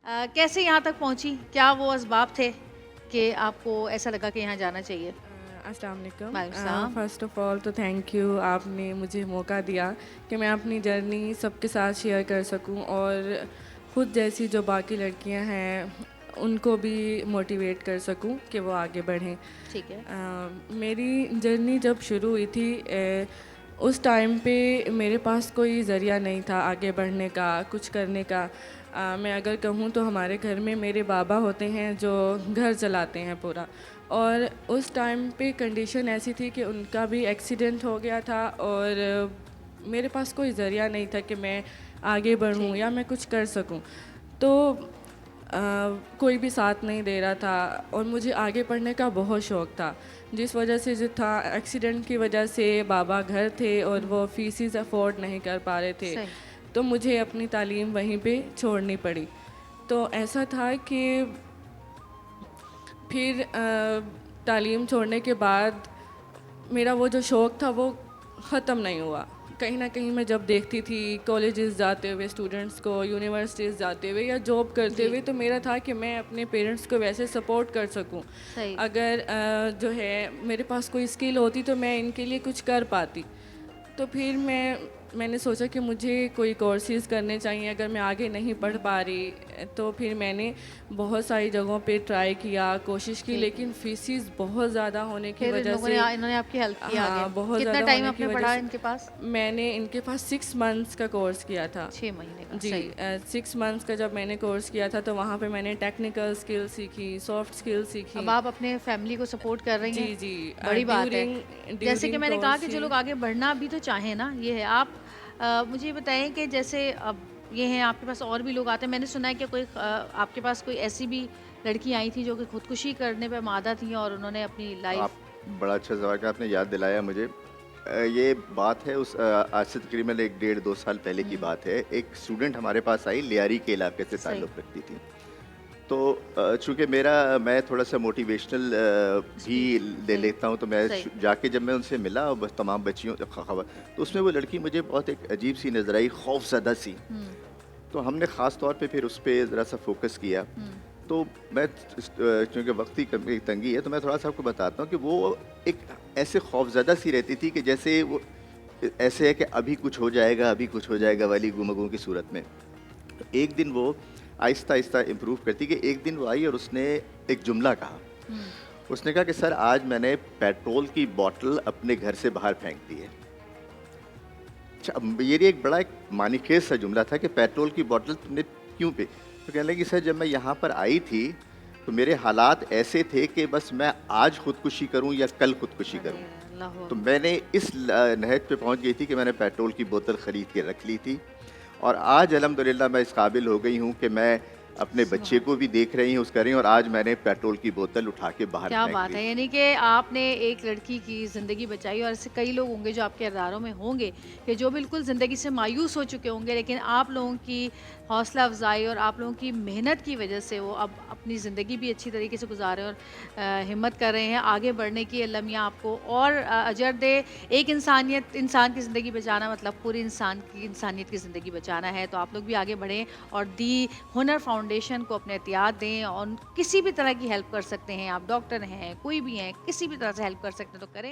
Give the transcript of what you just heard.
कैसे यहाँ तक पहुँची? क्या वो असबाब थे कि आपको ऐसा लगा कि यहाँ जाना चाहिए? अस्सलाम वालेकुम। वालेकुम सलाम। फ़र्स्ट ऑफ़ ऑल तो थैंक यू, आपने मुझे मौका दिया कि मैं अपनी जर्नी सबके साथ शेयर कर सकूं और ख़ुद जैसी जो बाकी लड़कियां हैं उनको भी मोटिवेट कर सकूं कि वो आगे बढ़ें। ठीक है। मेरी जर्नी जब शुरू हुई थी उस टाइम पे मेरे पास कोई ज़रिया नहीं था आगे बढ़ने का, कुछ करने का। मैं अगर कहूँ तो हमारे घर में मेरे बाबा होते हैं जो घर चलाते हैं पूरा, और उस टाइम पे कंडीशन ऐसी थी कि उनका भी एक्सीडेंट हो गया था और मेरे पास कोई ज़रिया नहीं था कि मैं आगे बढ़ूँ या मैं कुछ कर सकूँ। तो कोई भी साथ नहीं दे रहा था और मुझे आगे पढ़ने का बहुत शौक़ था, जिस वजह से जो था एक्सीडेंट की वजह से बाबा घर थे और वो फ़ीसेस अफोर्ड नहीं कर पा रहे थे, सही। तो मुझे अपनी तालीम वहीं पे छोड़नी पड़ी। तो ऐसा था कि फिर तालीम छोड़ने के बाद मेरा वो जो शौक़ था वो ख़त्म नहीं हुआ। कहीं ना कहीं मैं जब देखती थी कॉलेजेस जाते हुए स्टूडेंट्स को, यूनिवर्सिटीज़ जाते हुए या जॉब करते हुए, तो मेरा था कि मैं अपने पेरेंट्स को वैसे सपोर्ट कर सकूं। सही। अगर जो है मेरे पास कोई स्किल होती तो मैं इनके लिए कुछ कर पाती। तो फिर मैंने सोचा कि मुझे कोई कोर्सेज़ करने चाहिए अगर मैं आगे नहीं पढ़ पा रही। तो फिर मैंने बहुत सारी जगहों पे ट्राई किया, कोशिश की, ठीक। लेकिन फ़ीसेस बहुत ज़्यादा होने की फिर इन वजह लोगों से, ने इन्होंने आपकी हेल्प की आगे? हाँ, बहुत कितना ज़्यादा टाइम होने की आपने वजह पढ़ा से इनके पास? मैंने इनके पास 6 मंथ्स का कोर्स किया था। 6 महीने का, जी, सही। 6 मंथ्स का जब मैंने कोर्स किया था तो वहाँ पे मैंने टेक्निकल स्किल सीखी, सॉफ्ट स्किल सीखी। अब आप अपने फैमिली को सपोर्ट कर रही हैं, जी, जी। बड़ी बात है। जैसे कि ड्यूरिंग मैंने कहा कि कोर्स जो ही। लोग आगे बढ़ना भी तो चाहें ना, ये है। आप मुझे ये बताएँ कि जैसे अब ये हैं, आपके पास और भी लोग आते हैं। मैंने सुना है कि कोई आपके पास कोई ऐसी भी लड़की आई थी जो कि खुदकुशी करने पे आमादा थी और उन्होंने अपनी आप लाइफ़। बड़ा अच्छा सवाल किया, आपने याद दिलाया मुझे। ये बात है आज से तकरीबन 1 डेढ़ 2 साल पहले की बात है। एक स्टूडेंट हमारे पास आई, लियारी के इलाके से सही। ताल्लुक़ रखती थी। तो चूँकि मैं थोड़ा-सा मोटिवेशनल भी स्पीच। ले सही। लेता हूँ, तो मैं सही। जाके जब मैं उनसे मिला और बस तमाम बच्चियों खबर, तो उसमें वो लड़की मुझे बहुत एक अजीब-सी नज़र आई, खौफ़ज़दा सी। हुँ। तो हमने ख़ास तौर पे फिर उस पे ज़रा-सा फ़ोकस किया। हुँ। तो मैं चूँकि वक्त की तंगी है तो मैं थोड़ा-सा आपको बताता हूँ कि वो एक ऐसे खौफ़ज़दा सी रहती थी कि जैसे वो ऐसे है कि अभी कुछ हो जाएगा, अभी कुछ हो जाएगा वाली गुमगुम की सूरत में। तो एक दिन वो आहिस्ता-आहिस्ता इम्प्रूव करती कि एक दिन वो आई और उसने एक जुमला कहा। हुँ। उसने कहा कि सर, आज मैंने पेट्रोल की बॉटल अपने घर से बाहर फेंक दी है। अच्छा, ये एक बड़ा एक मानीखेज सा जुमला था कि पेट्रोल की बॉटल तुमने क्यों पे? तो कहने लगी, सर, जब मैं यहाँ पर आई थी तो मेरे हालात ऐसे थे कि बस मैं आज खुदकुशी करूँ या कल खुदकुशी अरे करूँ। अल्लाह! तो मैंने इस नहज पे पहुँच गई थी कि मैंने पेट्रोल की बोतल ख़रीद के रख ली थी और आज अल्हम्दुलिल्लाह मैं इस काबिल हो गई हूँ कि मैं अपने बच्चे सुभान। को भी देख रही हूँ, उस कर रही हूँ, और आज मैंने पेट्रोल की बोतल उठा के बाहर क्या फेंक बात दी। है! यानी कि आपने एक लड़की की ज़िंदगी बचाई और ऐसे कई लोग होंगे जो आपके किरदारों में होंगे कि जो बिल्कुल ज़िंदगी से मायूस हो चुके होंगे, लेकिन आप लोगों की हौसला अफ़ज़ाई और आप लोगों की मेहनत की वजह से वो अब अपनी ज़िंदगी भी अच्छी तरीके से गुज़ार रहे हैं और हिम्मत कर रहे हैं आगे बढ़ने की। अल्लाह मियाँ आपको और अजर दे। एक इंसान की ज़िंदगी बचाना मतलब पूरी इंसानियत की ज़िंदगी बचाना है। तो आप लोग भी आगे बढ़ें और दी हुनर फाउंडेशन को अपने एहतियात दें और किसी भी तरह की हेल्प कर सकते हैं। आप डॉक्टर हैं, कोई भी हैं, किसी भी तरह से हेल्प कर सकते हैं तो करें।